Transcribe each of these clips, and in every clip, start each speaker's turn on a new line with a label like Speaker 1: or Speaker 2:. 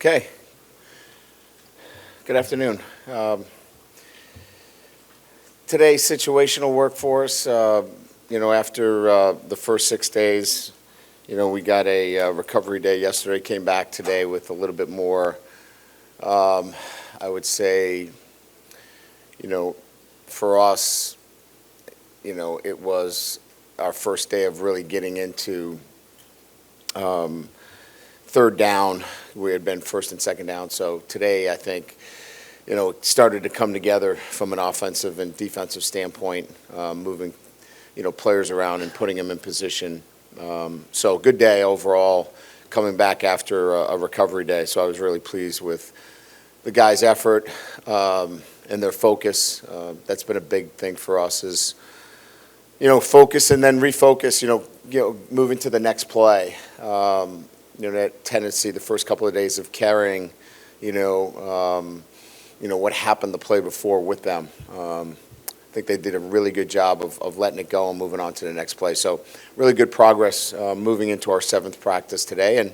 Speaker 1: Okay. Good afternoon. Today's situational work for us, after the first 6 days, we got a recovery day yesterday, came back today with a little bit more, I would say, for us, it was our first day of really getting into third down. We had been first and second down. So today, I think, it started to come together from an offensive and defensive standpoint, moving, players around and putting them in position. So good day overall, coming back after a recovery day. So I was really pleased with the guys' effort and their focus. That's been a big thing for us is, focus and then refocus, moving to the next play. That tendency the first couple of days of carrying, what happened the play before with them. I think they did a really good job of letting it go and moving on to the next play. So really good progress moving into our seventh practice today, and,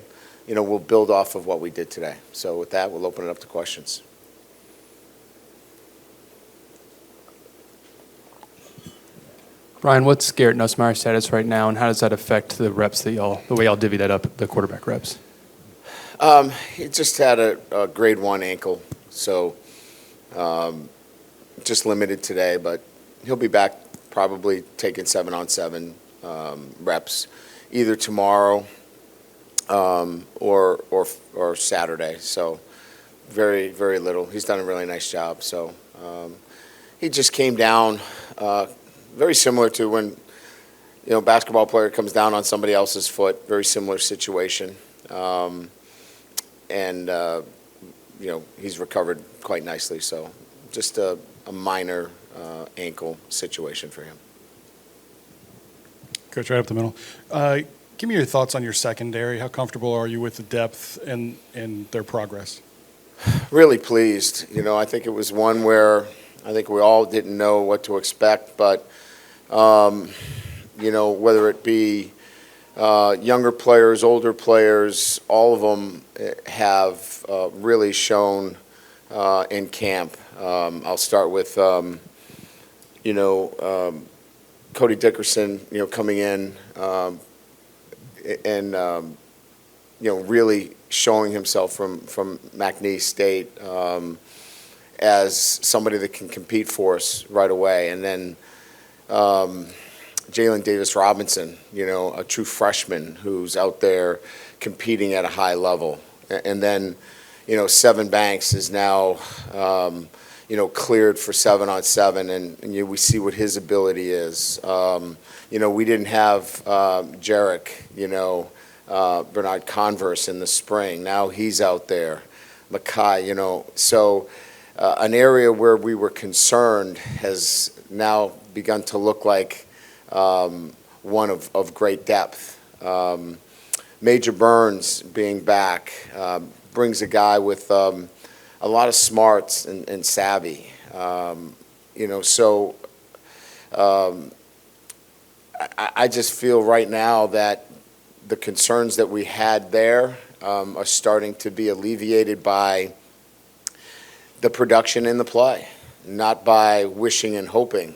Speaker 1: we'll build off of what we did today. So with that, we'll open it up to questions.
Speaker 2: Brian, what's Garrett Nussmeier's status right now, and how does that affect the reps the way y'all divvy that up, the quarterback reps?
Speaker 1: He just had a grade 1 ankle, so just limited today, but he'll be back probably taking 7-on-7 reps either tomorrow or Saturday. So very, very little. He's done a really nice job. So he just came down. Very similar to when, a basketball player comes down on somebody else's foot. Very similar situation. He's recovered quite nicely. So just a minor ankle situation for him.
Speaker 3: Coach, right up the middle. Give me your thoughts on your secondary. How comfortable are you with the depth and their progress?
Speaker 1: Really pleased. I think it was one where I think we all didn't know what to expect, but whether it be younger players, older players, all of them have really shown in camp. I'll start with, Cody Dickerson, coming in and, really showing himself from McNeese State as somebody that can compete for us right away. And then Jalen Davis-Robinson, a true freshman who's out there competing at a high level. And then, Seven Banks is now, cleared for 7-on-7, and we see what his ability is. We didn't have Jarek, Bernard Converse in the spring. Now he's out there. Makai, so an area where we were concerned has now begun to look like one of great depth. Major Burns being back brings a guy with a lot of smarts and savvy. I just feel right now that the concerns that we had there are starting to be alleviated by the production in the play, not by wishing and hoping.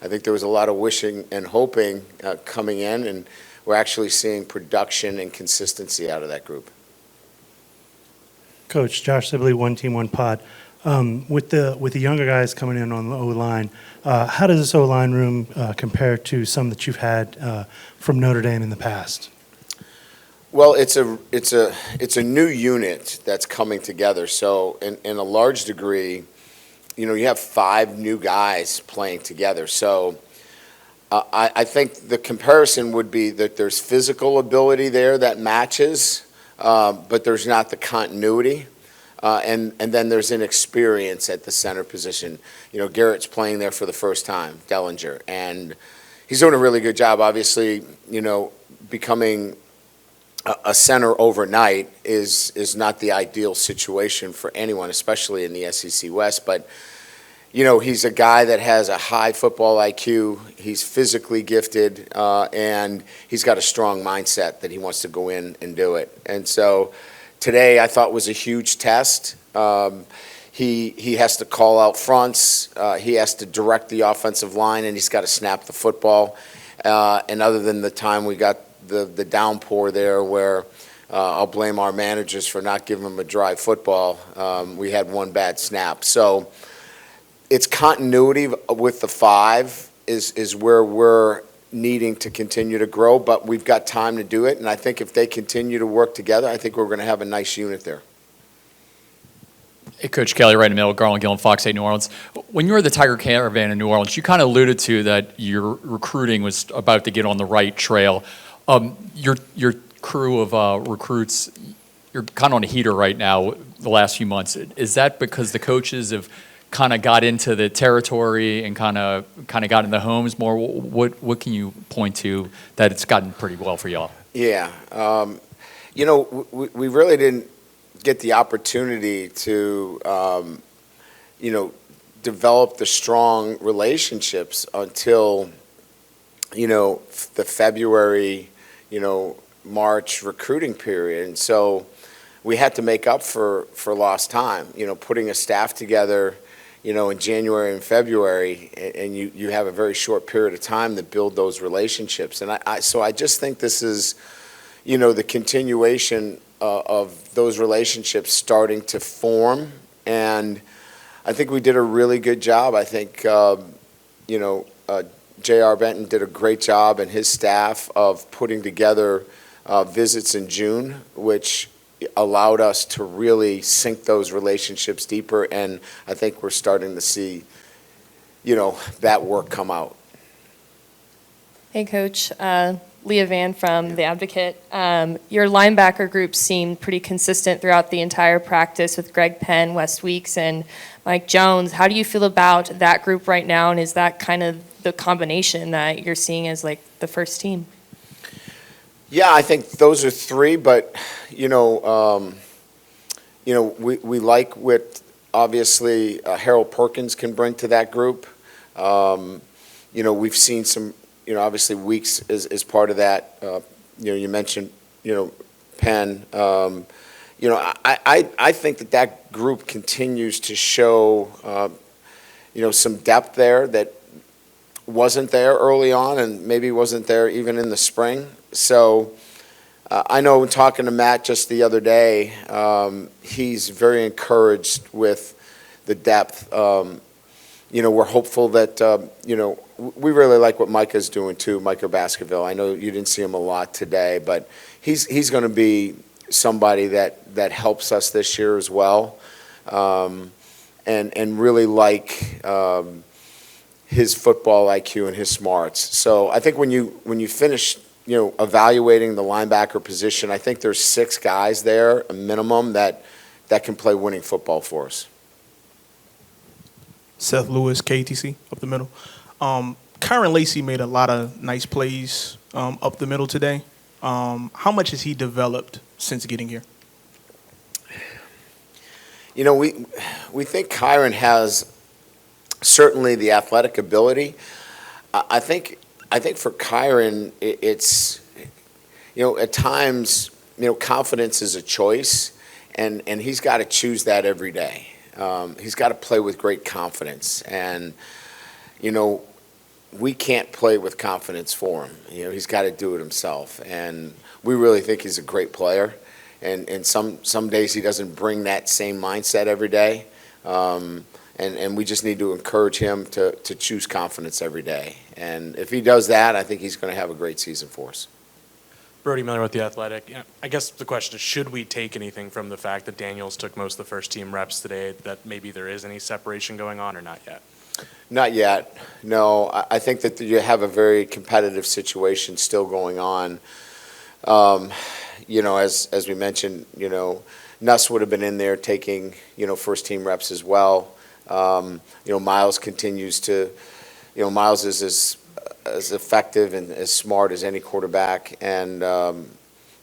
Speaker 1: I think there was a lot of wishing and hoping coming in, and we're actually seeing production and consistency out of that group.
Speaker 4: Coach, Josh Sibley, One Team, One Pod. With the younger guys coming in on the O-line, how does this O-line room compare to some that you've had from Notre Dame in the past?
Speaker 1: Well, it's a new unit that's coming together. So in a large degree, you have 5 new guys playing together. So I think the comparison would be that there's physical ability there that matches, but there's not the continuity. And then there's an experience at the center position. Garrett's playing there for the first time, Dellinger, and he's doing a really good job. Obviously, becoming a center overnight is not the ideal situation for anyone, especially in the SEC West. But, he's a guy that has a high football IQ. He's physically gifted, and he's got a strong mindset that he wants to go in and do it. And so, today I thought was a huge test. He has to call out fronts. He has to direct the offensive line, and he's got to snap the football. And other than the time we got the downpour there where I'll blame our managers for not giving him a dry football, we had one bad snap. So it's continuity with the five is where we're needing to continue to grow, but we've got time to do it. And I think if they continue to work together, I think we're going to have a nice unit there.
Speaker 5: Hey, Coach Kelly, right in the middle, Garland Gillen, Fox 8 New Orleans. When you were the Tiger Caravan in New Orleans, you kind of alluded to that your recruiting was about to get on the right trail. Your crew of recruits, you're kind of on a heater right now the last few months. Is that because the coaches have kind of got into the territory and kind of got in the homes more? What can you point to that it's gotten pretty well for y'all?
Speaker 1: Yeah. We really didn't get the opportunity to, develop the strong relationships until, the February, March recruiting period. And so we had to make up for lost time, putting a staff together, in January and February, and you have a very short period of time to build those relationships. And so I just think this is, the continuation of those relationships starting to form. And I think we did a really good job. I think, J.R. Benton did a great job, and his staff, of putting together visits in June, which allowed us to really sink those relationships deeper, and I think we're starting to see, that work come out.
Speaker 6: Hey, Coach. Leah Van from The Advocate. Your linebacker group seemed pretty consistent throughout the entire practice with Greg Penn, Wes Weeks, and Mike Jones. How do you feel about that group right now, and is that kind of the combination that you're seeing as like the first team?
Speaker 1: Yeah, I think those are three, but we like what obviously Harold Perkins can bring to that group. We've seen some. Obviously Weeks is part of that. You mentioned Penn. I think that group continues to show some depth there that wasn't there early on, and maybe wasn't there even in the spring. So I know, talking to Matt just the other day, he's very encouraged with the depth. We're hopeful that, we really like what Micah's doing too, Micah Baskerville. I know you didn't see him a lot today, but he's going to be somebody that helps us this year as well, and really like his football IQ and his smarts. So I think when you finish, evaluating the linebacker position, I think there's 6 guys there, a minimum, that can play winning football for us.
Speaker 7: Seth Lewis, KTC, up the middle. Kyron Lacey made a lot of nice plays up the middle today. How much has he developed since getting here?
Speaker 1: We think Kyron has certainly the athletic ability. I think for Kyron, it's at times confidence is a choice, and he's got to choose that every day. He's got to play with great confidence, and we can't play with confidence for him. He's got to do it himself, and we really think he's a great player. And some days he doesn't bring that same mindset every day, and we just need to encourage him to choose confidence every day. And if he does that, I think he's going to have a great season for us.
Speaker 8: Brody Miller with The Athletic. I guess the question is, should we take anything from the fact that Daniels took most of the first team reps today, that maybe there is any separation going on, or not yet?
Speaker 1: Not yet, no. I think that you have a very competitive situation still going on. As we mentioned, Nuss would have been in there taking, first team reps as well. Miles continues to, Miles is as effective and as smart as any quarterback. And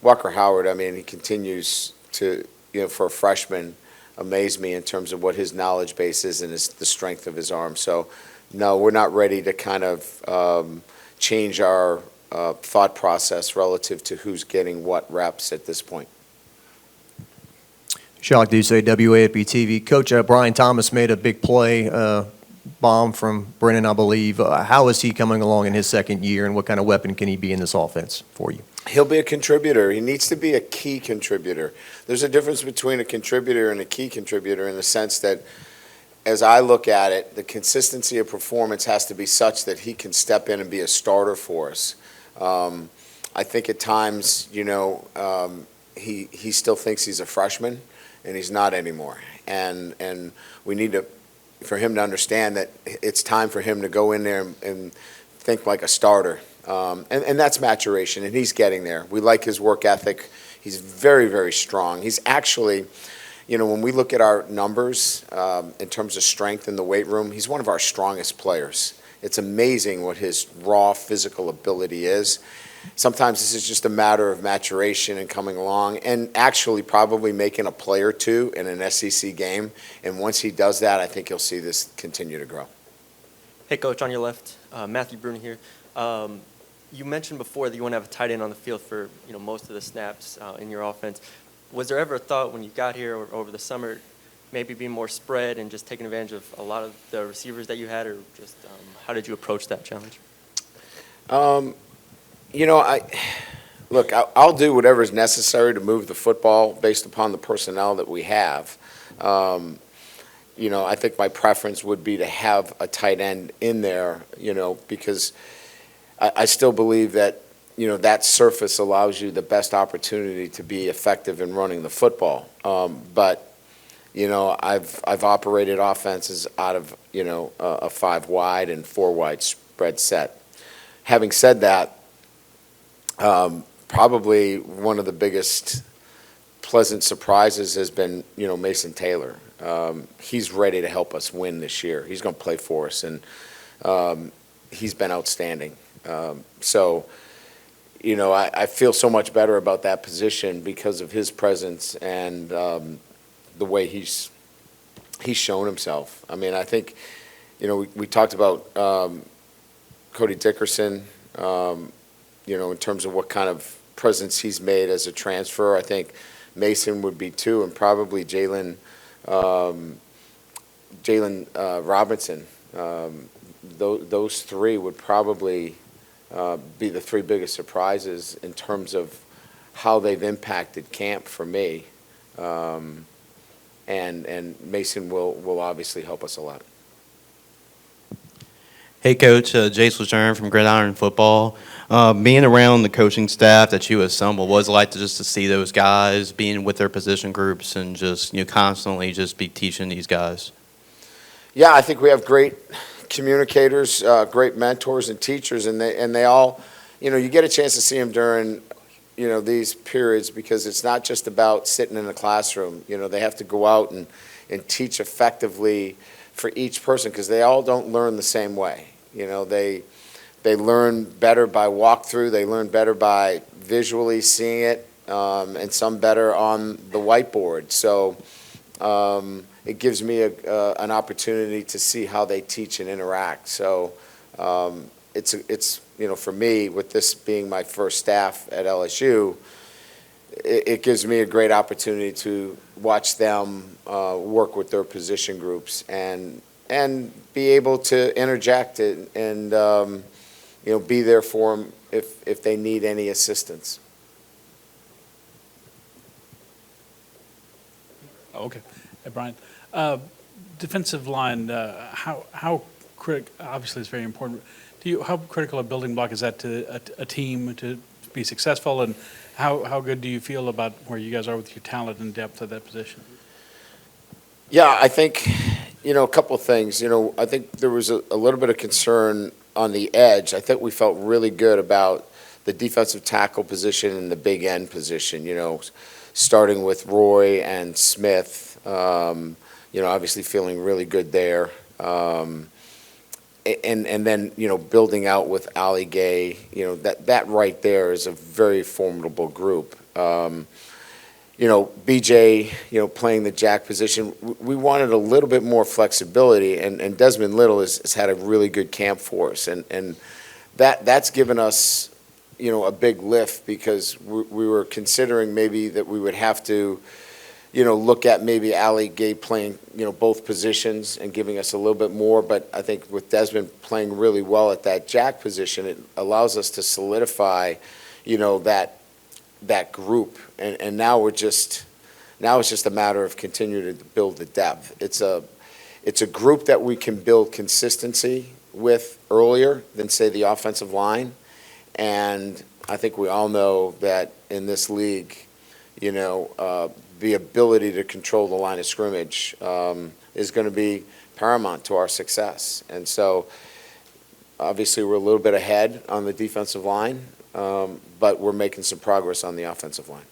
Speaker 1: Walker Howard, he continues to, for a freshman, amaze me in terms of what his knowledge base is and the strength of his arm. So, no, we're not ready to kind of change our thought process relative to who's getting what reps at this point.
Speaker 9: Shock Deuce, WAFB TV. Coach, Brian Thomas made a big play, bomb from Brennan, I believe. How is he coming along in his second year, and what kind of weapon can he be in this offense for you?
Speaker 1: He'll be a contributor. He needs to be a key contributor. There's a difference between a contributor and a key contributor in the sense that, as I look at it, the consistency of performance has to be such that he can step in and be a starter for us. I think at times, he still thinks he's a freshman, and he's not anymore. And we need for him to understand that it's time for him to go in there and think like a starter. And that's maturation, and he's getting there. We like his work ethic. He's very, very strong. He's actually, when we look at our numbers in terms of strength in the weight room, he's one of our strongest players. It's amazing what his raw physical ability is. Sometimes this is just a matter of maturation and coming along and actually probably making a play or two in an SEC game. And once he does that, I think you'll see this continue to grow.
Speaker 10: Hey, Coach, on your left, Matthew Bruner here. You mentioned before that you want to have a tight end on the field for most of the snaps in your offense. Was there ever a thought when you got here or over the summer, maybe being more spread and just taking advantage of a lot of the receivers that you had, or just how did you approach that challenge?
Speaker 1: I'll do whatever is necessary to move the football based upon the personnel that we have. I think my preference would be to have a tight end in there, because I still believe that, that surface allows you the best opportunity to be effective in running the football. But I've operated offenses out of, a 5 wide and 4 wide spread set. Having said that, probably one of the biggest pleasant surprises has been, Mason Taylor. He's ready to help us win this year. He's going to play for us, and he's been outstanding. I feel so much better about that position because of his presence and the way he's shown himself. I mean, I think, we talked about Cody Dickerson, in terms of what kind of presence he's made as a transfer. I think Mason would be too, and probably Jalen Robinson. Those three would probably be the 3 biggest surprises in terms of how they've impacted camp for me. And Mason will obviously help us a lot.
Speaker 11: Hey, Coach, Jace Lejeune from Gridiron Football. Being around the coaching staff that you assemble, what was it like to see those guys, being with their position groups, and just constantly just be teaching these guys?
Speaker 1: Yeah, I think we have great communicators, great mentors and teachers, and they all, you get a chance to see them during, these periods, because it's not just about sitting in the classroom. They have to go out and teach effectively for each person, because they all don't learn the same way. They learn better by walkthrough. They learn better by visually seeing it, and some better on the whiteboard. So it gives me an opportunity to see how they teach and interact. So it's for me, with this being my first staff at LSU, it gives me a great opportunity to watch them work with their position groups and be able to interject and be there for them if they need any assistance.
Speaker 12: Okay. Hey, Brian. Defensive line, how critical, obviously it's very important. How critical a building block is that to a team to be successful, and how good do you feel about where you guys are with your talent and depth at that position?
Speaker 1: Yeah, I think, a couple of things. I think there was a little bit of concern on the edge. I think we felt really good about the defensive tackle position and the big end position, starting with Roy and Smith, obviously feeling really good there. And then, building out with Ali Gay, that right there is a very formidable group. BJ, playing the jack position, we wanted a little bit more flexibility, and Desmond Little has had a really good camp for us. And that's given us, a big lift, because we were considering maybe that we would have to look at maybe Ali Gay playing, both positions and giving us a little bit more. But I think with Desmond playing really well at that jack position, it allows us to solidify, that group. And now it's just a matter of continuing to build the depth. It's a group that we can build consistency with earlier than, say, the offensive line. And I think we all know that in this league, the ability to control the line of scrimmage is going to be paramount to our success. And so, obviously, we're a little bit ahead on the defensive line, but we're making some progress on the offensive line.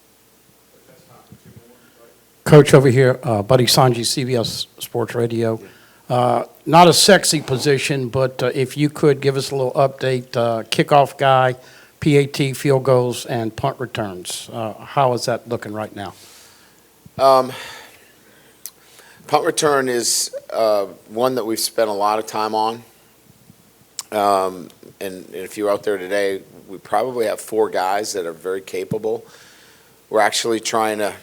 Speaker 13: Coach over here, Buddy Sanji, CBS Sports Radio. Not a sexy position, but if you could give us a little update, kickoff guy, PAT, field goals, and punt returns. How is that looking right now?
Speaker 1: Punt return is one that we've spent a lot of time on. And if you're out there today, we probably have 4 guys that are very capable. We're actually trying to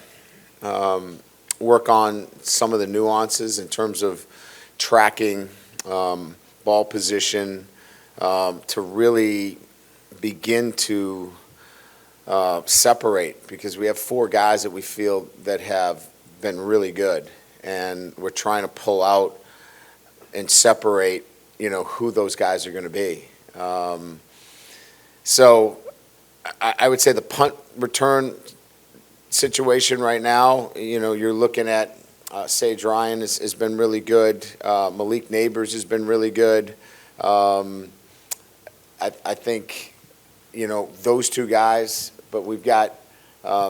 Speaker 1: work on some of the nuances in terms of tracking ball position to really begin to separate, because we have 4 guys that we feel that have been really good, and we're trying to pull out and separate, who those guys are going to be. So I would say the punt return situation right now, you're looking at Sage Ryan has been really good. Malik Neighbors has been really good. I think, those 2 guys, but we've got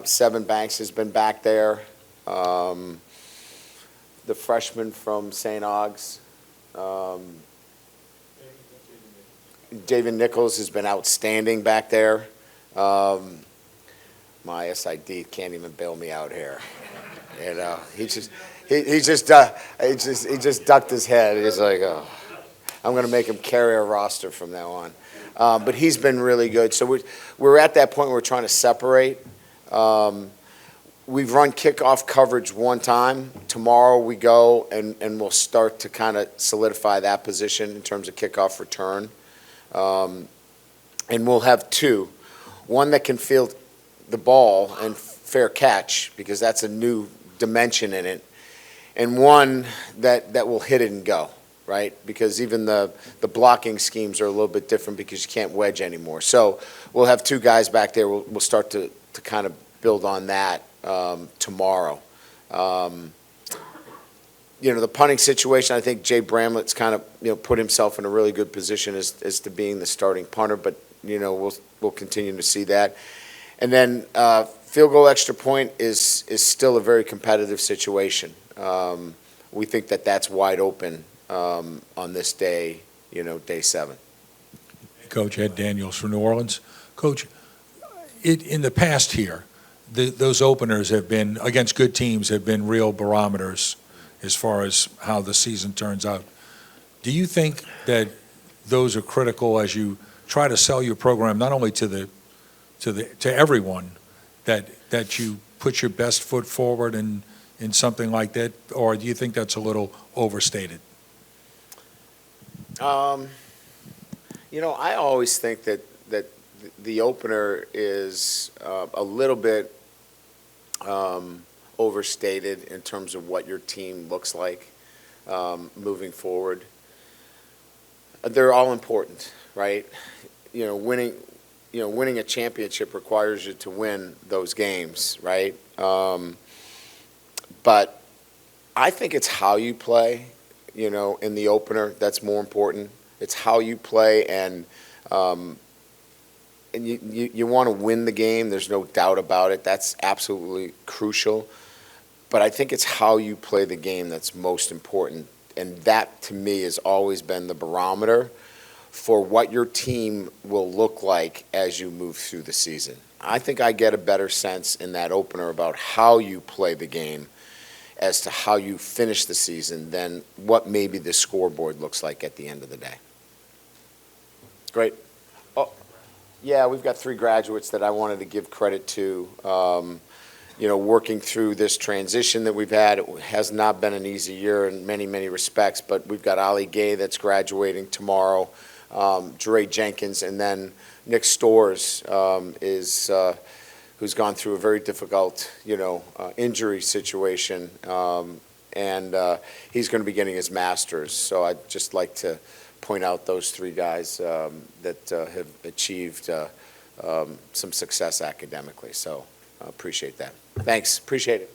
Speaker 1: Seven Banks has been back there. The freshman from St. Aug's, David Nichols has been outstanding back there. My SID can't even bail me out here. He just ducked his head. He's like, oh, I'm going to make him carry a roster from now on. But he's been really good. So we're at that point where we're trying to separate. We've run kickoff coverage one time. Tomorrow we go and we'll start to kind of solidify that position in terms of kickoff return. And we'll have 2. One that can field the ball and fair catch, because that's a new dimension in it. And one that will hit it and go, right? Because even the blocking schemes are a little bit different because you can't wedge anymore. So we'll have 2 guys back there. We'll start to kind of build on that tomorrow. The punting situation, I think Jay Bramlett's kind of put himself in a really good position as to being the starting punter, but we'll continue to see that. And then field goal extra point is still a very competitive situation. We think that's wide open on this day, day 7.
Speaker 14: Coach Ed Daniels from New Orleans. Coach, in the past here, those openers have been, against good teams, have been real barometers as far as how the season turns out. Do you think that those are critical as you try to sell your program, not only to everyone, that you put your best foot forward in something like that, or do you think that's a little overstated?
Speaker 1: I always think that the opener is a little bit overstated in terms of what your team looks like moving forward. They're all important, right? Winning a championship requires you to win those games, right? But I think it's how you play, in the opener that's more important. It's how you play, and you want to win the game. There's no doubt about it. That's absolutely crucial. But I think it's how you play the game that's most important. And that, to me, has always been the barometer for what your team will look like as you move through the season. I think I get a better sense in that opener about how you play the game as to how you finish the season than what maybe the scoreboard looks like at the end of the day. Great. Oh, yeah, we've got 3 graduates that I wanted to give credit to. working through this transition that we've had. It has not been an easy year in many, many respects, but we've got Ali Gay that's graduating tomorrow, Dre Jenkins, and then Nick Storrs who's gone through a very difficult, injury situation, and he's going to be getting his master's. So I'd just like to point out those three guys that have achieved some success academically. So appreciate that. Thanks. Appreciate it.